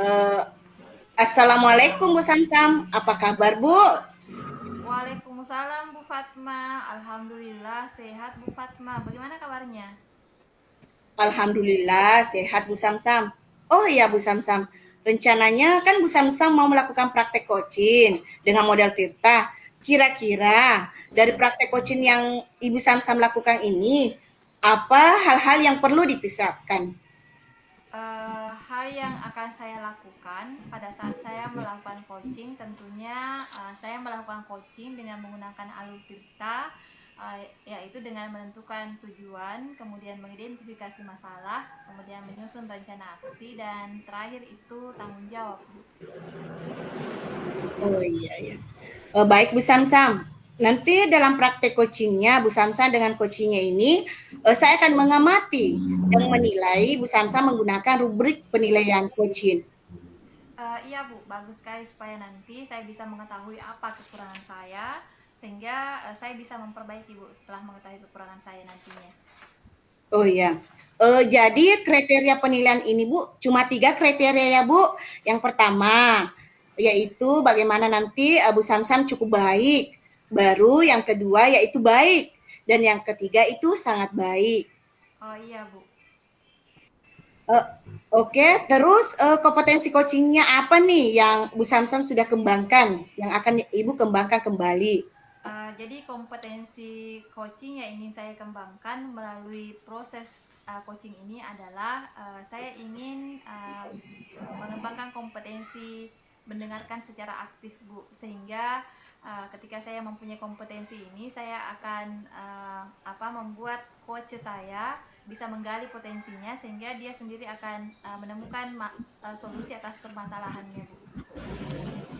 Eh, Assalamualaikum Bu Samsam, apa kabar Bu? Waalaikumsalam Bu Fatma. Alhamdulillah sehat Bu Fatma. Bagaimana kabarnya? Alhamdulillah sehat Bu Samsam. Oh iya Bu Samsam, rencananya kan Bu Samsam mau melakukan praktek coaching dengan model Tirta. Kira-kira dari praktek coaching yang Ibu Samsam lakukan ini, apa hal-hal yang perlu dipisahkan? Hal yang akan saya lakukan pada saat saya melakukan coaching, tentunya saya melakukan coaching dengan menggunakan alur tirta, yaitu dengan menentukan tujuan, kemudian mengidentifikasi masalah, kemudian menyusun rencana aksi, dan terakhir itu tanggung jawab. Oh iya ya. Baik Bu Samsam. Nanti dalam praktek coachingnya Bu Samsam dengan coachingnya ini, saya akan mengamati dan menilai Bu Samsam menggunakan rubrik penilaian coaching. Iya Bu, bagus sekali supaya nanti saya bisa mengetahui apa kekurangan saya, sehingga saya bisa memperbaiki Bu setelah mengetahui kekurangan saya nantinya. Oh iya. Jadi kriteria penilaian ini Bu, cuma 3 kriteria ya Bu. Yang pertama, yaitu bagaimana nanti Bu Samsam cukup baik. Baru yang kedua yaitu baik. Dan yang ketiga itu sangat baik. Oh iya Bu. Uh, Oke, terus kompetensi coachingnya apa nih yang Bu Samsam sudah kembangkan, yang akan Ibu kembangkan kembali? Jadi kompetensi coaching yang ingin saya kembangkan melalui proses coaching ini adalah saya ingin mengembangkan kompetensi mendengarkan secara aktif Bu, sehingga ketika saya mempunyai kompetensi ini saya akan membuat coach saya bisa menggali potensinya sehingga dia sendiri akan menemukan solusi atas permasalahannya Bu.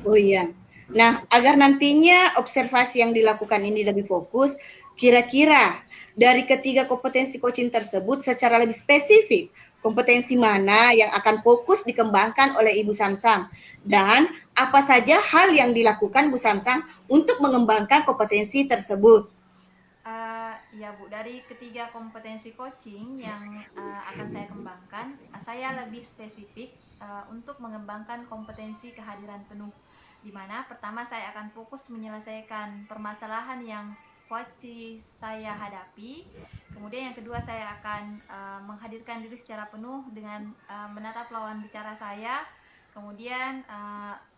Oh iya. Nah, agar nantinya observasi yang dilakukan ini lebih fokus, kira-kira dari ketiga kompetensi coaching tersebut secara lebih spesifik, kompetensi mana yang akan fokus dikembangkan oleh Ibu Samsam? Dan apa saja hal yang dilakukan Bu Samsam untuk mengembangkan kompetensi tersebut? Ya Bu, dari ketiga kompetensi coaching yang akan saya kembangkan, saya lebih spesifik untuk mengembangkan kompetensi kehadiran penuh. Di mana pertama saya akan fokus menyelesaikan permasalahan yang coach saya hadapi. Kemudian yang kedua saya akan menghadirkan diri secara penuh dengan menatap lawan bicara saya. Kemudian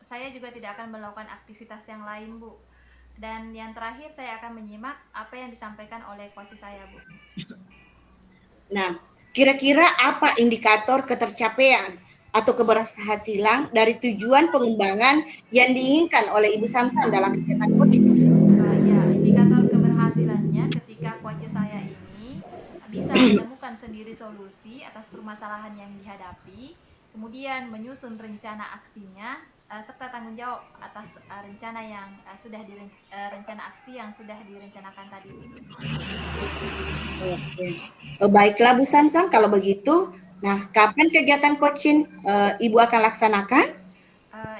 saya juga tidak akan melakukan aktivitas yang lain Bu. Dan yang terakhir saya akan menyimak apa yang disampaikan oleh coach saya, Bu. Nah, kira-kira apa indikator ketercapaian atau keberhasilan dari tujuan pengembangan yang diinginkan oleh Ibu Samsam dalam kegiatan coaching? Ya, indikator keberhasilannya ketika coach saya ini bisa menemukan sendiri solusi atas permasalahan yang dihadapi, kemudian menyusun rencana aksinya, serta tanggung jawab atas rencana yang rencana aksi yang sudah direncanakan tadi. Oke. Baiklah Bu Samsam, kalau begitu, nah kapan kegiatan coaching Ibu akan laksanakan?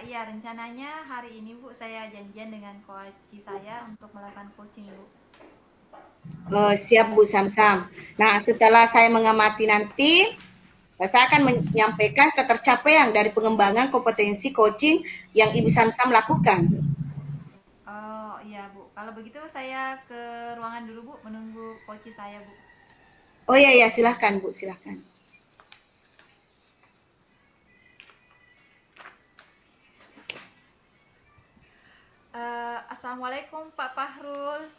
Iya, rencananya hari ini Bu saya janjian dengan coach saya untuk melakukan coaching Bu. Siap Bu Samsam. Nah, setelah saya mengamati nanti, saya akan menyampaikan ketercapaian dari pengembangan kompetensi coaching yang Ibu Samsam lakukan. Oh iya Bu, kalau begitu saya ke ruangan dulu Bu, menunggu coach saya Bu. Oh iya ya, silahkan Bu, silahkan. Assalamualaikum Pak Fahrul,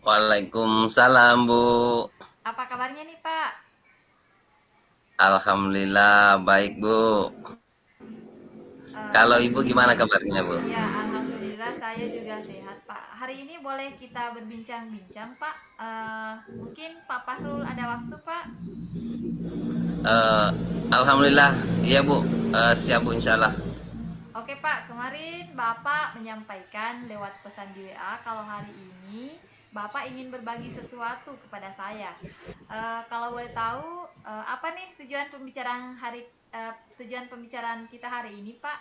Waalaikumsalam Bu. apa kabarnya nih Pak? Alhamdulillah baik Bu. Kalau Ibu gimana kabarnya Bu? Ya Alhamdulillah saya juga sehat Pak. Hari ini boleh kita berbincang-bincang Pak. Mungkin Pak Fahrul ada waktu Pak? Eh, Alhamdulillah iya Bu. Siap Bu insya Allah. Oke Pak, kemarin Bapak menyampaikan lewat pesan di WA kalau hari ini Bapak ingin berbagi sesuatu kepada saya. Kalau boleh tahu, apa nih tujuan pembicaraan kita hari ini Pak?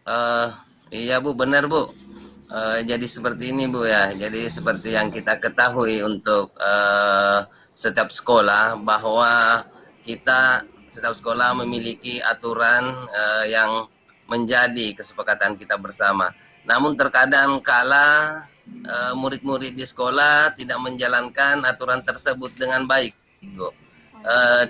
Eh, iya Bu benar Bu. Jadi seperti ini Bu ya. Jadi seperti yang kita ketahui untuk setiap sekolah bahwa kita setiap sekolah memiliki aturan yang menjadi kesepakatan kita bersama. Namun terkadang kala murid-murid di sekolah tidak menjalankan aturan tersebut dengan baik, Bu.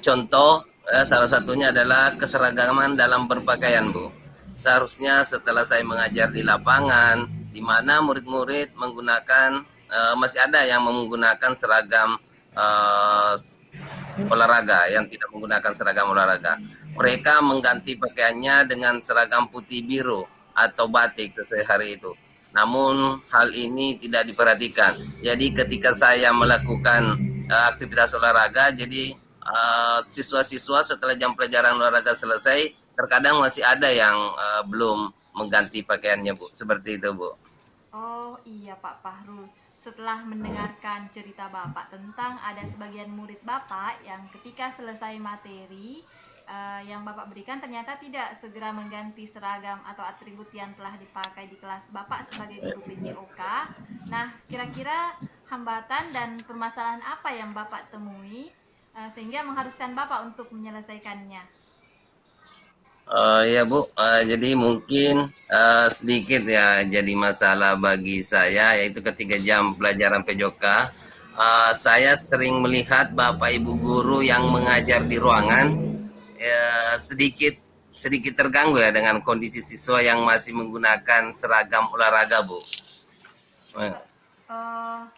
Contoh salah satunya adalah keseragaman dalam berpakaian, Bu. Seharusnya setelah saya mengajar di lapangan, di mana murid-murid menggunakan masih ada yang menggunakan seragam olahraga, yang tidak menggunakan seragam olahraga. Mereka mengganti pakaiannya dengan seragam putih biru atau batik sesuai hari itu. Namun hal ini tidak diperhatikan. Jadi ketika saya melakukan aktivitas olahraga, jadi siswa-siswa setelah jam pelajaran olahraga selesai, terkadang masih ada yang belum mengganti pakaiannya, Bu. Seperti itu, Bu. Oh iya Pak Fahrul, setelah mendengarkan cerita Bapak tentang ada sebagian murid Bapak yang ketika selesai materi yang Bapak berikan ternyata tidak segera mengganti seragam atau atribut yang telah dipakai di kelas Bapak sebagai guru PJOK. Nah, kira-kira hambatan dan permasalahan apa yang Bapak temui sehingga mengharuskan Bapak untuk menyelesaikannya? Ya Bu, jadi mungkin sedikit ya jadi masalah bagi saya, yaitu ketika jam pelajaran PJOK, saya sering melihat Bapak Ibu guru yang mengajar di ruangan sedikit terganggu ya dengan kondisi siswa yang masih menggunakan seragam olahraga, Bu.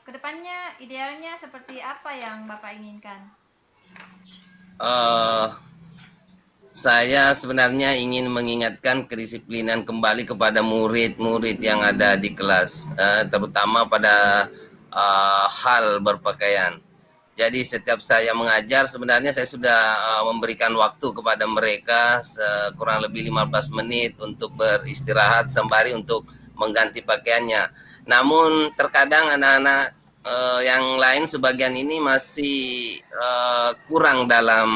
Kedepannya idealnya seperti apa yang Bapak inginkan? Saya sebenarnya ingin mengingatkan kedisiplinan kembali kepada murid-murid yang ada di kelas, terutama pada hal berpakaian. Jadi setiap saya mengajar sebenarnya saya sudah memberikan waktu kepada mereka kurang lebih 15 menit untuk beristirahat sembari untuk mengganti pakaiannya. Namun terkadang anak-anak yang lain sebagian ini masih kurang dalam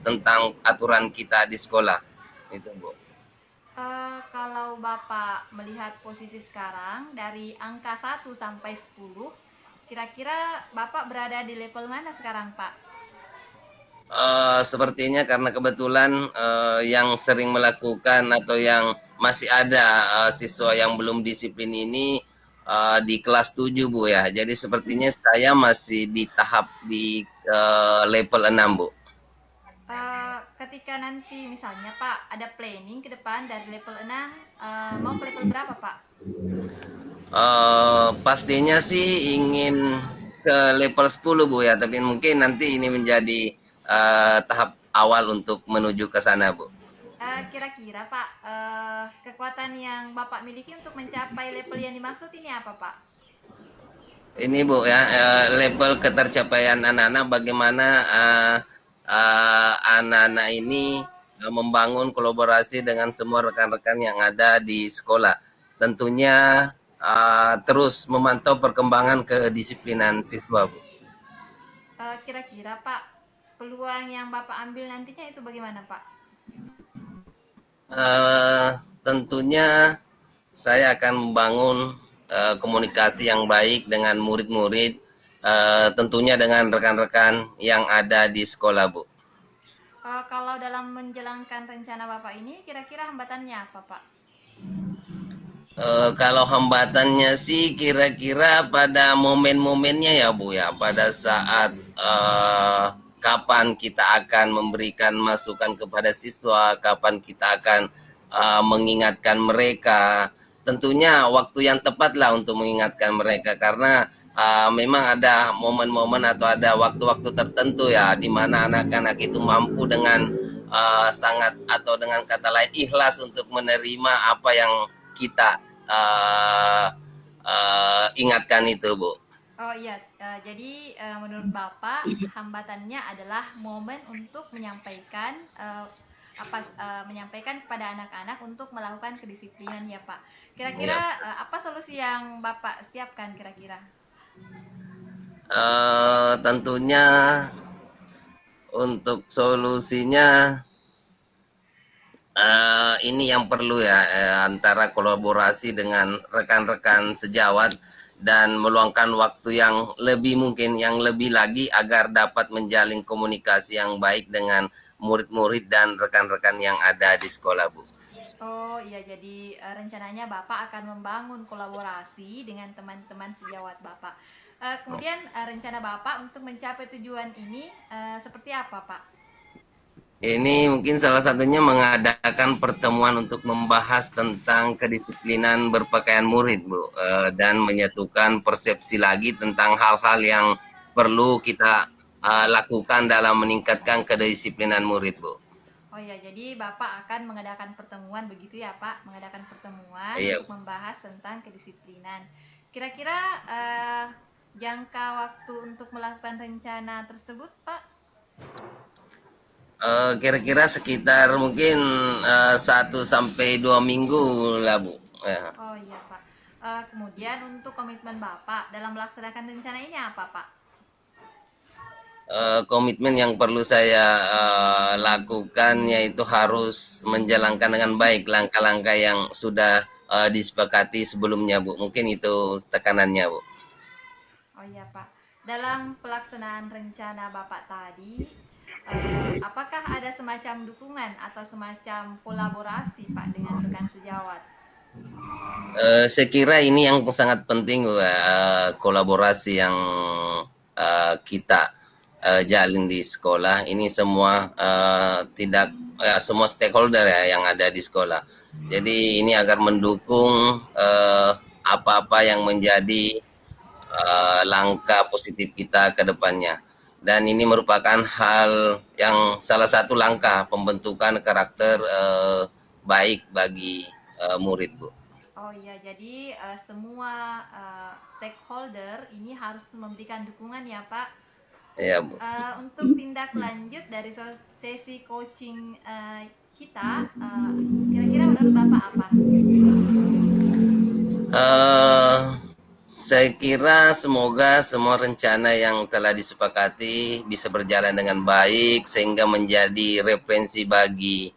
tentang aturan kita di sekolah. Itu, Bu. Kalau Bapak melihat posisi sekarang dari angka 1 sampai 10, kira-kira Bapak berada di level mana sekarang, Pak? Sepertinya karena kebetulan yang sering melakukan atau yang masih ada siswa yang belum disiplin ini di kelas 7, Bu ya. Jadi sepertinya saya masih di tahap di level 6, Bu. Ketika nanti misalnya Pak ada planning ke depan dari level 6 mau ke level berapa, Pak? Pastinya sih ingin ke level 10, Bu ya, tapi mungkin nanti ini menjadi tahap awal untuk menuju ke sana, Bu. Kira-kira Pak, kekuatan yang Bapak miliki untuk mencapai level yang dimaksud ini apa, Pak? Ini, Bu ya, level ketercapaian anak-anak bagaimana anak-anak ini membangun kolaborasi dengan semua rekan-rekan yang ada di sekolah. Tentunya terus memantau perkembangan kedisiplinan siswa, Bu. Kira-kira Pak, peluang yang Bapak ambil nantinya itu bagaimana, Pak? Tentunya saya akan membangun komunikasi yang baik dengan murid-murid, tentunya dengan rekan-rekan yang ada di sekolah, Bu. Kalau dalam menjalankan rencana Bapak ini, kira-kira hambatannya apa, Pak? Kalau hambatannya sih kira-kira pada momen-momennya ya, Bu ya, pada saat kapan kita akan memberikan masukan kepada siswa, kapan kita akan mengingatkan mereka. Tentunya waktu yang tepat lah untuk mengingatkan mereka, karena memang ada momen-momen atau ada waktu-waktu tertentu ya di mana anak-anak itu mampu dengan sangat atau dengan kata lain ikhlas untuk menerima apa yang kita ingatkan itu, Bu. Oh iya, jadi menurut Bapak hambatannya adalah momen untuk menyampaikan menyampaikan kepada anak-anak untuk melakukan kedisiplinan ya Pak. Kira-kira apa solusi yang Bapak siapkan kira-kira? Tentunya untuk solusinya ini yang perlu ya antara kolaborasi dengan rekan-rekan sejawat. dan meluangkan waktu yang lebih mungkin, yang lebih lagi agar dapat menjalin komunikasi yang baik dengan murid-murid dan rekan-rekan yang ada di sekolah, Bu. Oh iya, jadi rencananya Bapak akan membangun kolaborasi dengan teman-teman sejawat Bapak. Kemudian rencana Bapak untuk mencapai tujuan ini seperti apa, Pak? Ini mungkin salah satunya mengadakan pertemuan untuk membahas tentang kedisiplinan berpakaian murid, Bu, dan menyatukan persepsi lagi tentang hal-hal yang perlu kita lakukan dalam meningkatkan kedisiplinan murid, Bu. Oh iya, jadi Bapak akan mengadakan pertemuan begitu ya, Pak? Mengadakan pertemuan Iya. untuk membahas tentang kedisiplinan. Kira-kira jangka waktu untuk melakukan rencana tersebut, Pak? Kira-kira sekitar mungkin 1 sampai 2 minggu lah, Bu. Ya. Oh iya, Pak. Kemudian untuk komitmen Bapak dalam melaksanakan rencana ini apa, Pak? Komitmen yang perlu saya lakukan yaitu harus menjalankan dengan baik langkah-langkah yang sudah disepakati sebelumnya, Bu. Mungkin itu tekanannya, Bu. Oh iya, Pak. Dalam pelaksanaan rencana Bapak tadi, apakah ada semacam dukungan atau semacam kolaborasi, Pak, dengan rekan sejawat? Saya kira ini yang sangat penting, kolaborasi yang kita jalin di sekolah. Ini semua semua stakeholder ya yang ada di sekolah. Jadi ini agar mendukung apa-apa yang menjadi langkah positif kita ke depannya. Dan ini merupakan hal yang salah satu langkah pembentukan karakter baik bagi murid, Bu. Oh iya, jadi semua stakeholder ini harus memberikan dukungan ya, Pak. Ya, Bu. Untuk tindak lanjut dari sesi coaching kita, kira-kira menurut Bapak apa? Saya kira semoga semua rencana yang telah disepakati bisa berjalan dengan baik sehingga menjadi referensi bagi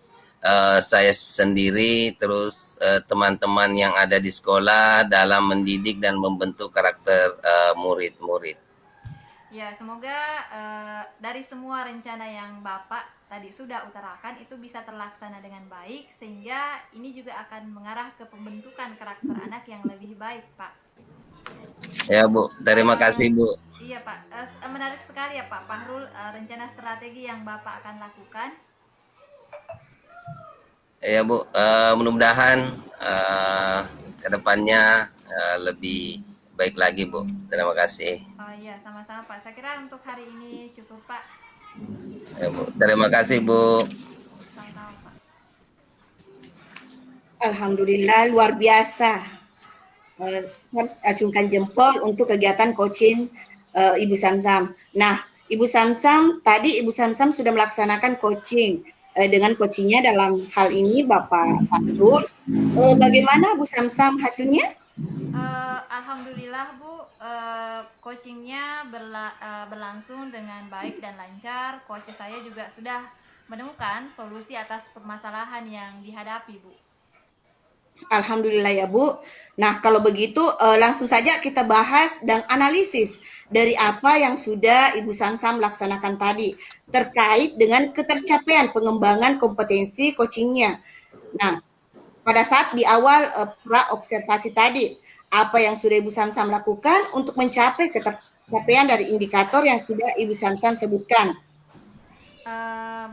saya sendiri, terus teman-teman yang ada di sekolah dalam mendidik dan membentuk karakter murid-murid. Ya, semoga dari semua rencana yang Bapak tadi sudah utarakan itu bisa terlaksana dengan baik, sehingga ini juga akan mengarah ke pembentukan karakter anak yang lebih baik, Pak. Ya, Bu. Terima kasih, Bu. Iya, Pak. Menarik sekali ya, Pak Fahrul, rencana strategi yang Bapak akan lakukan. Ya, Bu. Mudah-mudahan ke depannya lebih baik lagi, Bu. Terima kasih. Oh iya, sama-sama, Pak. Saya kira untuk hari ini cukup, Pak. Ya, Bu. Terima kasih, Bu. Sama-sama, Pak. Alhamdulillah, luar biasa. Harus acungkan jempol untuk kegiatan coaching Ibu Samsam. Nah, Ibu Samsam, tadi Ibu Samsam sudah melaksanakan coaching dengan coachingnya dalam hal ini Bapak Fahrul. Bagaimana Bu Samsam hasilnya? Alhamdulillah, Bu, coachingnya berlangsung dengan baik dan lancar. Coach saya juga sudah menemukan solusi atas permasalahan yang dihadapi, Bu. Alhamdulillah ya, Bu. Nah, kalau begitu langsung saja kita bahas dan analisis dari apa yang sudah Ibu Samsam laksanakan tadi terkait dengan ketercapaian pengembangan kompetensi coachingnya. Nah, pada saat di awal pra-observasi tadi, apa yang sudah Ibu Samsam lakukan untuk mencapai ketercapaian dari indikator yang sudah Ibu Samsam sebutkan?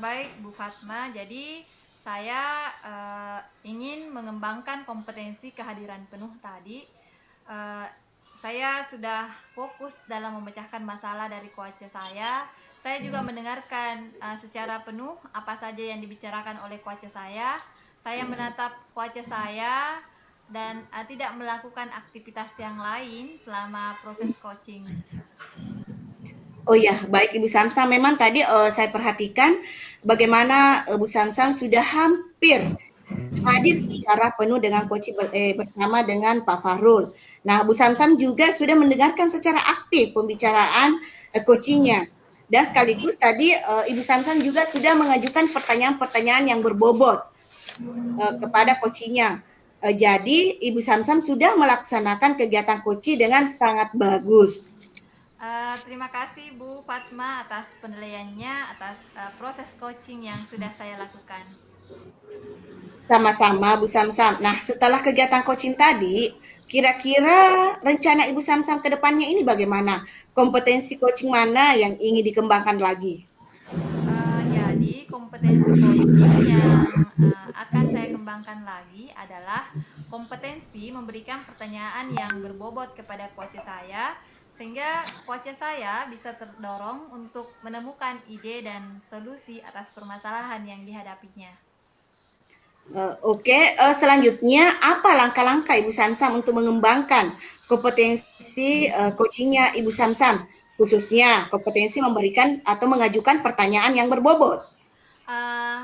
Baik, Bu Fatma. Jadi saya ingin mengembangkan kompetensi kehadiran penuh tadi. Saya sudah fokus dalam memecahkan masalah dari coach saya. Saya juga mendengarkan secara penuh apa saja yang dibicarakan oleh coach saya. Saya menatap coach saya dan tidak melakukan aktivitas yang lain selama proses coaching. Oh ya, baik Ibu Samsam. Memang tadi saya perhatikan bagaimana Bu Samsam sudah hampir hadir secara penuh dengan coaching bersama dengan Pak Fahrul. Nah, Bu Samsam juga sudah mendengarkan secara aktif pembicaraan coachingnya. Dan sekaligus tadi Ibu Samsam juga sudah mengajukan pertanyaan-pertanyaan yang berbobot kepada coachingnya. Jadi Ibu Samsam sudah melaksanakan kegiatan coaching dengan sangat bagus. Terima kasih Bu Fatma atas penilaiannya, atas proses coaching yang sudah saya lakukan. Sama-sama Bu Samsam. Nah, setelah kegiatan coaching tadi, kira-kira rencana Ibu Samsam ke depannya ini bagaimana? Kompetensi coaching mana yang ingin dikembangkan lagi? Jadi kompetensi coaching yang akan saya kembangkan lagi adalah kompetensi memberikan pertanyaan yang berbobot kepada coach saya, sehingga coach saya bisa terdorong untuk menemukan ide dan solusi atas permasalahan yang dihadapinya. Selanjutnya apa langkah-langkah Ibu Samsam untuk mengembangkan kompetensi coachingnya Ibu Samsam, khususnya kompetensi memberikan atau mengajukan pertanyaan yang berbobot?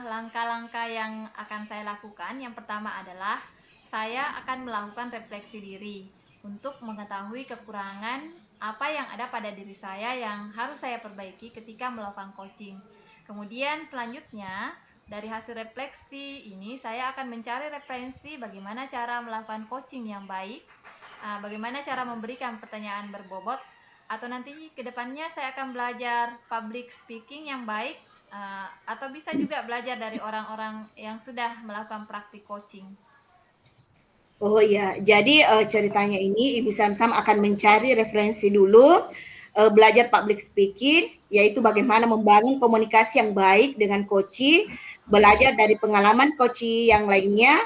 Langkah-langkah yang akan saya lakukan, yang pertama adalah saya akan melakukan refleksi diri untuk mengetahui kekurangan apa yang ada pada diri saya yang harus saya perbaiki ketika melakukan coaching. Kemudian selanjutnya, dari hasil refleksi ini saya akan mencari referensi bagaimana cara melakukan coaching yang baik, bagaimana cara memberikan pertanyaan berbobot, atau nanti kedepannya saya akan belajar public speaking yang baik, atau bisa juga belajar dari orang-orang yang sudah melakukan praktik coaching. Oh iya, jadi ceritanya ini Ibu Samsam akan mencari referensi dulu, belajar public speaking, yaitu bagaimana membangun komunikasi yang baik dengan coachee, belajar dari pengalaman coachee yang lainnya.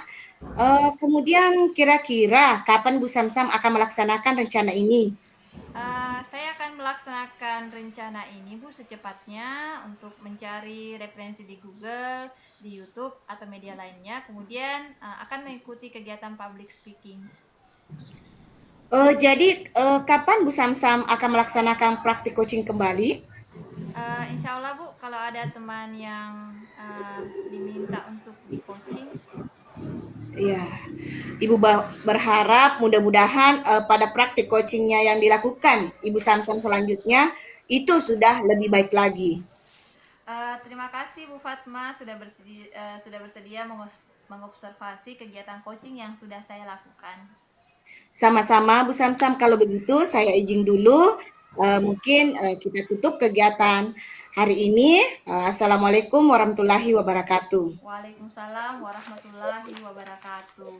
Kemudian kira-kira kapan Bu Samsam akan melaksanakan rencana ini? Saya akan melaksanakan rencana ini Bu secepatnya untuk mencari referensi di Google, di YouTube atau media lainnya. Kemudian akan mengikuti kegiatan public speaking. Jadi kapan Bu Samsam akan melaksanakan praktik coaching kembali? Insya Allah Bu, kalau ada teman yang diminta untuk di coaching. Ya, Ibu berharap mudah-mudahan pada praktik coachingnya yang dilakukan Ibu Samsam selanjutnya itu sudah lebih baik lagi. Terima kasih Bu Fatma sudah bersedia mengobservasi kegiatan coaching yang sudah saya lakukan. Sama-sama Bu Samsam, kalau begitu saya izin dulu. Mungkin kita tutup kegiatan hari ini. Assalamualaikum warahmatullahi wabarakatuh. Waalaikumsalam warahmatullahi wabarakatuh.